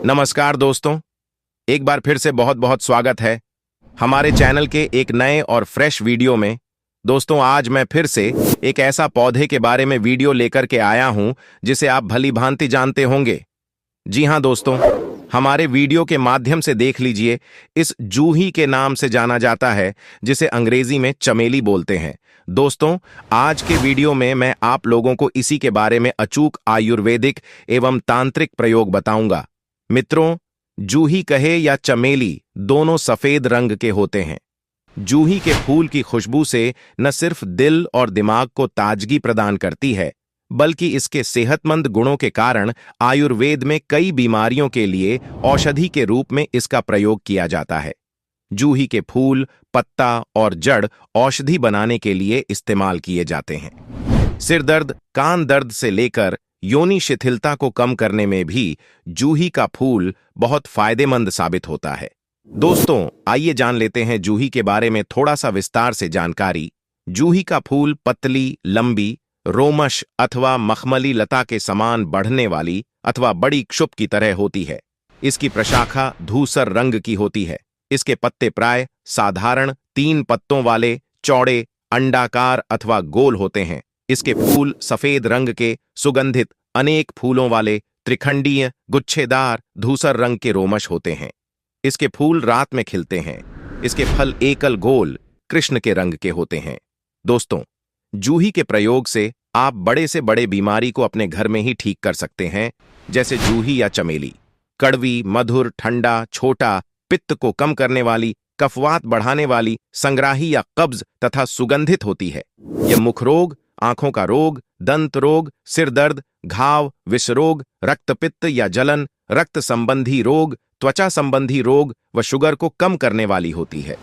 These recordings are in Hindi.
नमस्कार दोस्तों, एक बार फिर से बहुत बहुत स्वागत है हमारे चैनल के एक नए और फ्रेश वीडियो में। दोस्तों, आज मैं फिर से एक ऐसा पौधे के बारे में वीडियो लेकर के आया हूं जिसे आप भली भांति जानते होंगे। जी हां दोस्तों, हमारे वीडियो के माध्यम से देख लीजिए, इस जूही के नाम से जाना जाता है, जिसे अंग्रेजी में चमेली बोलते हैं। दोस्तों, आज के वीडियो में मैं आप लोगों को इसी के बारे में अचूक आयुर्वेदिक एवं तांत्रिक प्रयोग बताऊंगा। मित्रों, जूही कहे या चमेली, दोनों सफेद रंग के होते हैं। जूही के फूल की खुशबू से न सिर्फ दिल और दिमाग को ताजगी प्रदान करती है, बल्कि इसके सेहतमंद गुणों के कारण आयुर्वेद में कई बीमारियों के लिए औषधि के रूप में इसका प्रयोग किया जाता है। जूही के फूल, पत्ता और जड़ औषधि बनाने के लिए इस्तेमाल किए जाते हैं। सिर दर्द, कान दर्द से लेकर योनि शिथिलता को कम करने में भी जूही का फूल बहुत फायदेमंद साबित होता है। दोस्तों, आइए जान लेते हैं जूही के बारे में थोड़ा सा विस्तार से जानकारी। जूही का फूल पतली, लंबी, रोमश अथवा मखमली लता के समान बढ़ने वाली अथवा बड़ी क्षुप की तरह होती है। इसकी प्रशाखा धूसर रंग की होती है। इसके पत्ते प्राय साधारण 3 पत्तों वाले, चौड़े, अंडाकार अथवा गोल होते हैं। इसके फूल सफेद रंग के, सुगंधित, अनेक फूलों वाले, त्रिखंडीय, गुच्छेदार, धूसर रंग के रोमश होते हैं। इसके फूल रात में खिलते हैं। इसके फल एकल गोल, कृष्ण के रंग के होते हैं। दोस्तों, जूही के प्रयोग से आप बड़े से बड़े बीमारी को अपने घर में ही ठीक कर सकते हैं, जैसे जूही या चमेली। कड़वी, मधुर, ठंडा, छोटा, पित्त को कम करने वाली, कफवात बढ़ाने वाली, संग्राही या कब्ज तथा सुगंधित होती है। यह मुख रोग, आंखों का रोग, दंत रोग, सिर दर्द, घाव, विषरोग, रक्तपित्त या जलन, रक्त संबंधी रोग, त्वचा संबंधी रोग व शुगर को कम करने वाली होती है।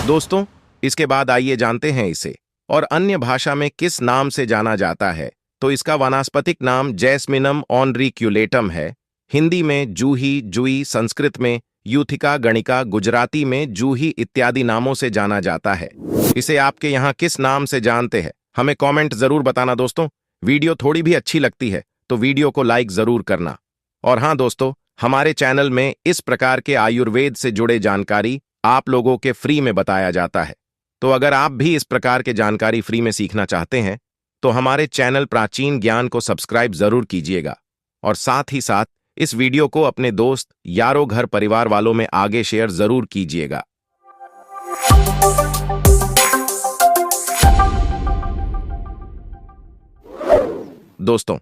दोस्तों, इसके बाद आइए जानते हैं इसे और अन्य भाषा में किस नाम से जाना जाता है। तो इसका वानस्पतिक नाम जैस्मिनम ऑनरिक्यूलेटम है। हिंदी में जूही, जुई, संस्कृत में यूथिका गणिका, गुजराती में जूही इत्यादि नामों से जाना जाता है। इसे आपके यहाँ किस नाम से जानते हैं, हमें कमेंट जरूर बताना। दोस्तों, वीडियो थोड़ी भी अच्छी लगती है तो वीडियो को लाइक जरूर करना। और हाँ दोस्तों, हमारे चैनल में इस प्रकार के आयुर्वेद से जुड़े जानकारी आप लोगों के फ्री में बताया जाता है। तो अगर आप भी इस प्रकार के जानकारी फ्री में सीखना चाहते हैं तो हमारे चैनल प्राचीन ज्ञान को सब्सक्राइब जरूर कीजिएगा और साथ ही साथ इस वीडियो को अपने दोस्त, यारों, घर परिवार वालों में आगे शेयर जरूर कीजिएगा। दोस्तों,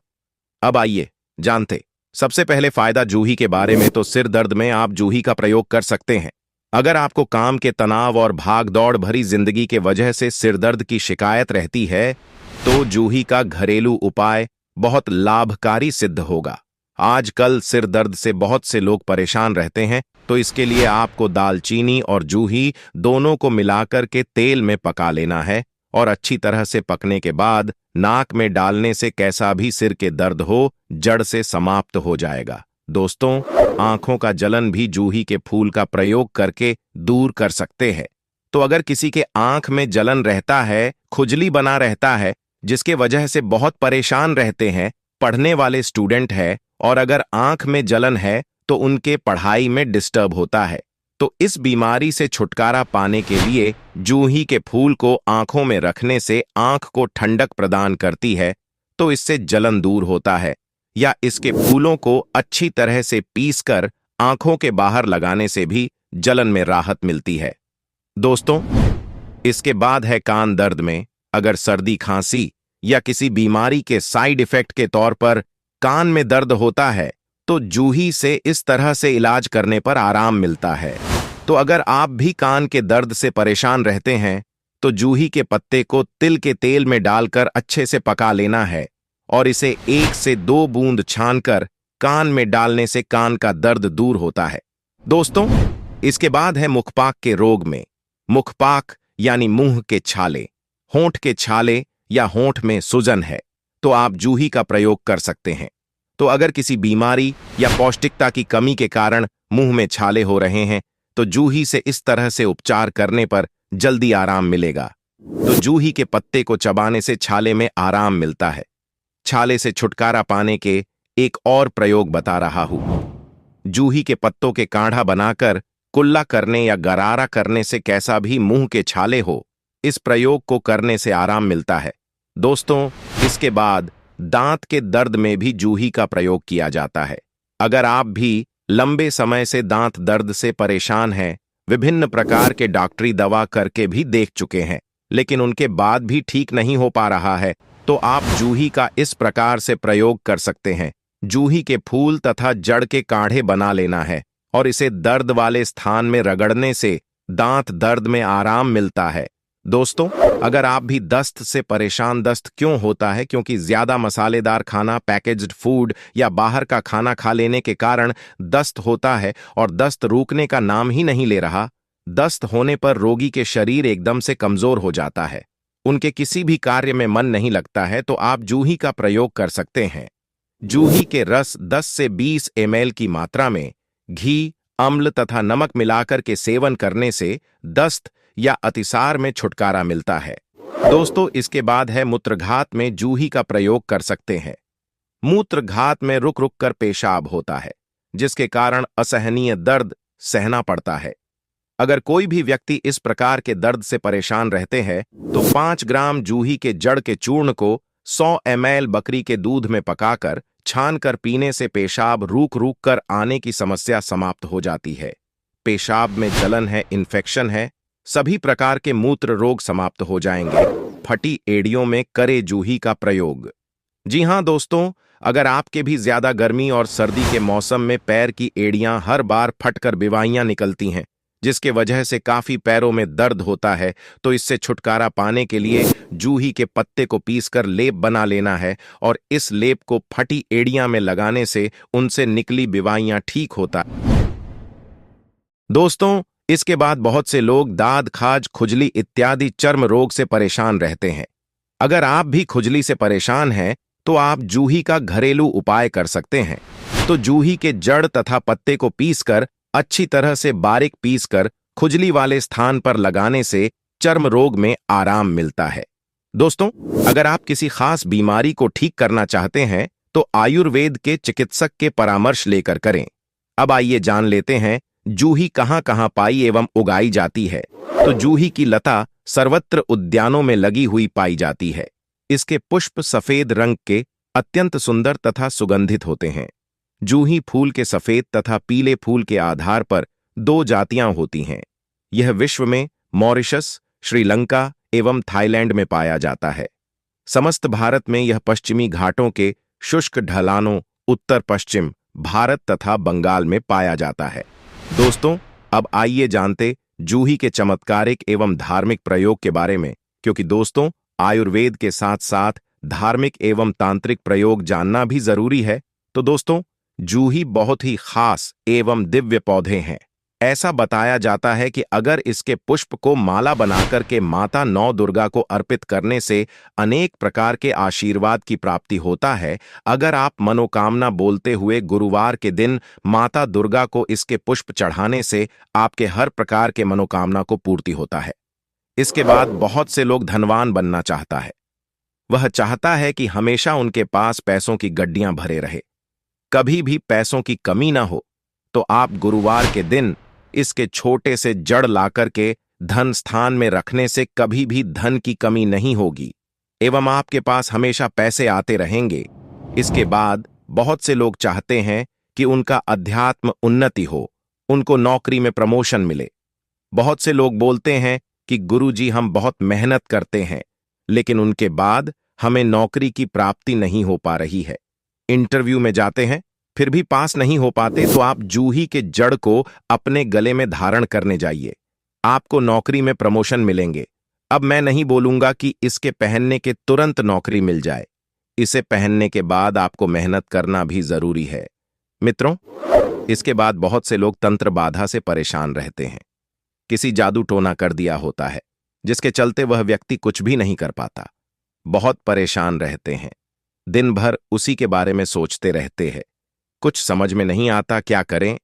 अब आइए जानते सबसे पहले फायदा जूही के बारे में। तो सिर दर्द में आप जूही का प्रयोग कर सकते हैं। अगर आपको काम के तनाव और भाग दौड़ भरी जिंदगी के वजह से सिर दर्द की शिकायत रहती है तो जूही का घरेलू उपाय बहुत लाभकारी सिद्ध होगा। आजकल सिर दर्द से बहुत से लोग परेशान रहते हैं, तो इसके लिए आपको दालचीनी और जूही दोनों को मिलाकर के तेल में पका लेना है और अच्छी तरह से पकने के बाद नाक में डालने से कैसा भी सिर के दर्द हो, जड़ से समाप्त हो जाएगा। दोस्तों, आंखों का जलन भी जूही के फूल का प्रयोग करके दूर कर सकते हैं। तो अगर किसी के आंख में जलन रहता है, खुजली बना रहता है, जिसके वजह से बहुत परेशान रहते हैं, पढ़ने वाले स्टूडेंट है और अगर आंख में जलन है तो उनके पढ़ाई में डिस्टर्ब होता है, तो इस बीमारी से छुटकारा पाने के लिए जूही के फूल को आंखों में रखने से आंख को ठंडक प्रदान करती है, तो इससे जलन दूर होता है। या इसके फूलों को अच्छी तरह से पीसकर आंखों के बाहर लगाने से भी जलन में राहत मिलती है। दोस्तों, इसके बाद है कान दर्द में। अगर सर्दी, खांसी या किसी बीमारी के साइड इफेक्ट के तौर पर कान में दर्द होता है तो जूही से इस तरह से इलाज करने पर आराम मिलता है। तो अगर आप भी कान के दर्द से परेशान रहते हैं तो जूही के पत्ते को तिल के तेल में डालकर अच्छे से पका लेना है और इसे 1 से 2 बूंद छानकर कान में डालने से कान का दर्द दूर होता है। दोस्तों, इसके बाद है मुखपाक के रोग में। मुखपाक यानी मुंह के छाले, होंठ के छाले या होंठ में सूजन है तो आप जूही का प्रयोग कर सकते हैं। तो अगर किसी बीमारी या पौष्टिकता की कमी के कारण मुंह में छाले हो रहे हैं तो जूही से इस तरह से उपचार करने पर जल्दी आराम मिलेगा। तो जूही के पत्ते को चबाने से छाले में आराम मिलता है। छाले से छुटकारा पाने के एक और प्रयोग बता रहा हूं। जूही के पत्तों के काढ़ा बनाकर कुल्ला करने या गरारा करने से कैसा भी मुंह के छाले हो, इस प्रयोग को करने से आराम मिलता है। दोस्तों, इसके बाद दांत के दर्द में भी जूही का प्रयोग किया जाता है। अगर आप भी लंबे समय से दांत दर्द से परेशान हैं, विभिन्न प्रकार के डॉक्टरी दवा करके भी देख चुके हैं, लेकिन उनके बाद भी ठीक नहीं हो पा रहा है, तो आप जूही का इस प्रकार से प्रयोग कर सकते हैं। जूही के फूल तथा जड़ के काढ़े बना लेना है और इसे दर्द वाले स्थान में रगड़ने से दांत दर्द में आराम मिलता है। दोस्तों, अगर आप भी दस्त से परेशान, दस्त क्यों होता है? क्योंकि ज्यादा मसालेदार खाना, पैकेज्ड फूड या बाहर का खाना खा लेने के कारण दस्त होता है और दस्त रुकने का नाम ही नहीं ले रहा। दस्त होने पर रोगी के शरीर एकदम से कमजोर हो जाता है, उनके किसी भी कार्य में मन नहीं लगता है, तो आप जूही का प्रयोग कर सकते हैं। जूही के रस 10 से 20 ml की मात्रा में घी, अम्ल तथा नमक मिलाकर के सेवन करने से दस्त या अतिसार में छुटकारा मिलता है। दोस्तों, इसके बाद है मूत्रघात में जूही का प्रयोग कर सकते हैं। मूत्रघात में रुक रुक कर पेशाब होता है, जिसके कारण असहनीय दर्द सहना पड़ता है। अगर कोई भी व्यक्ति इस प्रकार के दर्द से परेशान रहते हैं, तो 5 ग्राम जूही के जड़ के चूर्ण को 100 ml बकरी के दूध में पकाकर छानकर पीने से पेशाब रुक रुक कर आने की समस्या समाप्त हो जाती है। पेशाब में जलन है, इन्फेक्शन है, सभी प्रकार के मूत्र रोग समाप्त हो जाएंगे। फटी एड़ियों में करे जूही का प्रयोग। जी हां दोस्तों, अगर आपके भी ज्यादा गर्मी और सर्दी के मौसम में पैर की एड़ियां हर बार फटकर बिवाइयां निकलती हैं, जिसके वजह से काफी पैरों में दर्द होता है, तो इससे छुटकारा पाने के लिए जूही के पत्ते को पीसकर लेप बना लेना है और इस लेप को फटी एड़ियां में लगाने से उनसे निकली बिवाइयां ठीक होता है। दोस्तों, इसके बाद बहुत से लोग दाद, खाज, खुजली इत्यादि चर्म रोग से परेशान रहते हैं। अगर आप भी खुजली से परेशान हैं, तो आप जूही का घरेलू उपाय कर सकते हैं। तो जूही के जड़ तथा पत्ते को पीसकर अच्छी तरह से बारीक पीसकर खुजली वाले स्थान पर लगाने से चर्म रोग में आराम मिलता है। दोस्तों, अगर आप किसी खास बीमारी को ठीक करना चाहते हैं, तो आयुर्वेद के चिकित्सक के परामर्श लेकर करें। अब आइए जान लेते हैं जूही कहां कहां पाई एवं उगाई जाती है। तो जूही की लता सर्वत्र उद्यानों में लगी हुई पाई जाती है। इसके पुष्प सफेद रंग के अत्यंत सुंदर तथा सुगंधित होते हैं। जूही फूल के सफेद तथा पीले फूल के आधार पर 2 जातियां होती हैं। यह विश्व में मॉरिशस, श्रीलंका एवं थाईलैंड में पाया जाता है। समस्त भारत में यह पश्चिमी घाटों के शुष्क ढलानों, उत्तर पश्चिम भारत तथा बंगाल में पाया जाता है। दोस्तों, अब आइए जानते जूही के चमत्कारिक एवं धार्मिक प्रयोग के बारे में, क्योंकि दोस्तों, आयुर्वेद के साथ साथ धार्मिक एवं तांत्रिक प्रयोग जानना भी जरूरी है। तो दोस्तों, जूही बहुत ही खास एवं दिव्य पौधे हैं। ऐसा बताया जाता है कि अगर इसके पुष्प को माला बनाकर के माता नौ दुर्गा को अर्पित करने से अनेक प्रकार के आशीर्वाद की प्राप्ति होता है। अगर आप मनोकामना बोलते हुए गुरुवार के दिन माता दुर्गा को इसके पुष्प चढ़ाने से आपके हर प्रकार के मनोकामना को पूर्ति होता है। इसके बाद बहुत से लोग धनवान बनना चाहता है। वह चाहता है कि हमेशा उनके पास पैसों की गड्डियां भरे रहे, कभी भी पैसों की कमी ना हो। तो आप गुरुवार के दिन इसके छोटे से जड़ लाकर के धन स्थान में रखने से कभी भी धन की कमी नहीं होगी एवं आपके पास हमेशा पैसे आते रहेंगे। इसके बाद बहुत से लोग चाहते हैं कि उनका अध्यात्म उन्नति हो, उनको नौकरी में प्रमोशन मिले। बहुत से लोग बोलते हैं कि गुरुजी हम बहुत मेहनत करते हैं, लेकिन उनके बाद हमें नौकरी की प्राप्ति नहीं हो पा रही है। इंटरव्यू में जाते हैं, फिर भी पास नहीं हो पाते, तो आप जूही के जड़ को अपने गले में धारण करने जाइए, आपको नौकरी में प्रमोशन मिलेंगे। अब मैं नहीं बोलूंगा कि इसके पहनने के तुरंत नौकरी मिल जाए, इसे पहनने के बाद आपको मेहनत करना भी जरूरी है। मित्रों, इसके बाद बहुत से लोग तंत्र बाधा से परेशान रहते हैं। किसी जादू टोना कर दिया होता है, जिसके चलते वह व्यक्ति कुछ भी नहीं कर पाता, बहुत परेशान रहते हैं, दिन भर उसी के बारे में सोचते रहते हैं, कुछ समझ में नहीं आता क्या करें।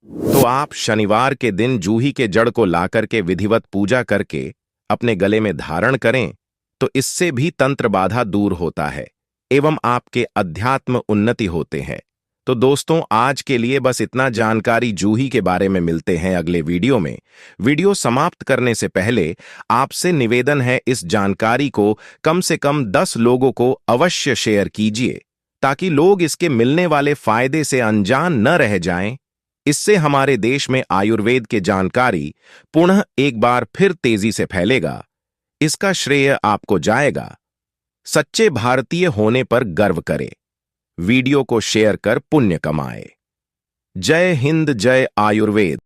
तो आप शनिवार के दिन जूही के जड़ को लाकर के विधिवत पूजा करके अपने गले में धारण करें, तो इससे भी तंत्र बाधा दूर होता है एवं आपके अध्यात्म उन्नति होते हैं। तो दोस्तों आज के लिए बस इतना। जानकारी जूही के बारे में मिलते हैं अगले वीडियो में। वीडियो समाप्त करने से पहले आपसे निवेदन है, इस जानकारी को कम से कम 10 लोगों को अवश्य शेयर कीजिए ताकि लोग इसके मिलने वाले फायदे से अनजान न रह जाएं। इससे हमारे देश में आयुर्वेद के जानकारी पुनः एक बार फिर तेजी से फैलेगा। इसका श्रेय आपको जाएगा। सच्चे भारतीय होने पर गर्व करें। वीडियो को शेयर कर पुण्य कमाए। जय हिंद, जय आयुर्वेद।